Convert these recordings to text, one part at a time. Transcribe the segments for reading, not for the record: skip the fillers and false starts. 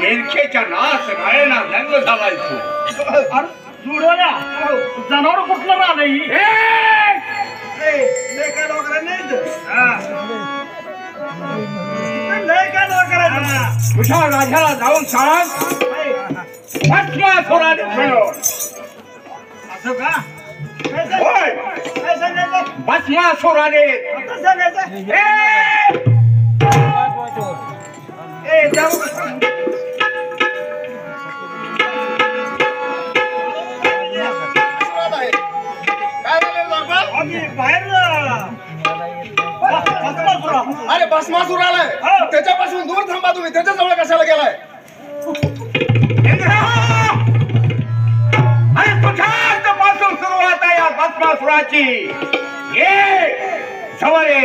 मेरखेच्या नाच रायना रंग घालायचो. जुडवल्या जनावर कुठलं राहिलं तुझ्या राजाला जाऊन सांग भस्मासुराने खेळो. असं का होय भस्मासुराने अरे भस्मासुर आलाय त्याच्यापासून दूर थांबा तुम्ही. त्याच्या जवळ कशाला गेलाय? अरे तुझ्याच पासून सुरुवात आहे या भस्मासुराची. ये जवळ ये.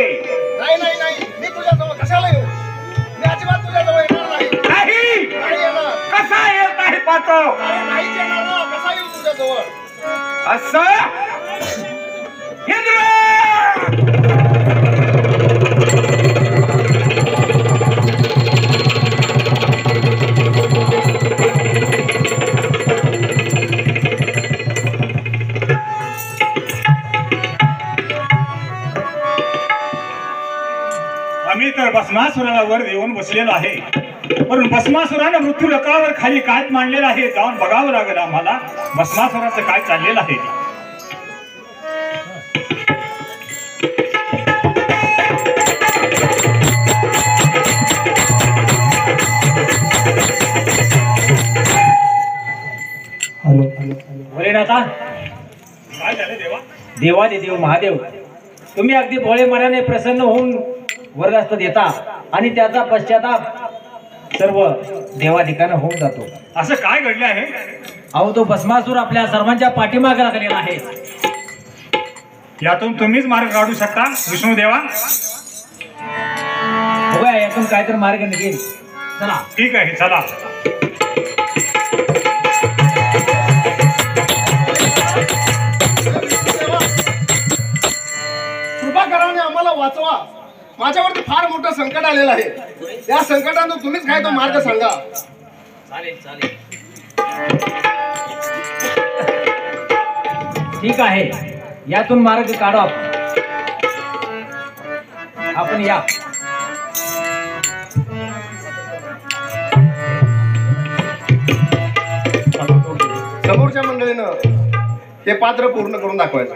नाही नाही नाही मी तुझ्या जवळ कशाला येऊ? मी अजिबात तुझ्या जवळ येणार नाही. नाही नाही येणार. कसा येत नाही पाहतो. अरे नाहीच येणार ना. कसा येऊ तुझ्या जवळ? असं इंद्र आम्ही तर भस्मासुराला वर देऊन बसलेलो आहे, पण भस्मासुराने मृत्यू लोकावर खाली काय मांडलेलं आहे जाऊन बघावं लागेल आम्हाला. भस्मासुराचं काय चाललेलं आहे. भोलेनाथा, काय झालं देवा? देवादिदेव महादेव, तुम्ही अगदी भोळे मनाने प्रसन्न होऊन वरदास्त देता आणि त्याचा पश्चाताप सर्व देवाधिकानं होऊन जातो. असं काय घडलं आहे? अहो, तो भस्मासूर आपल्या सर्वांच्या पाठीमागे लागलेला आहे. यातून तुम्हीच मार्ग काढू शकता विष्णुदेवा. बघूया यातून काहीतरी मार्ग निघेल. चला. ठीक आहे, चला. कृपा कराने आम्हाला वाचवा. माझ्यावरती फार मोठं संकट आलेलं आहे. या संकटातून तुम्हीच काय तो मार्ग सांगा. चालेल चालेल, ठीक आहे. यातून मार्ग काढू आपण. या. समोरच्या मंडळीनं हे पात्र पूर्ण करून दाखवायचं.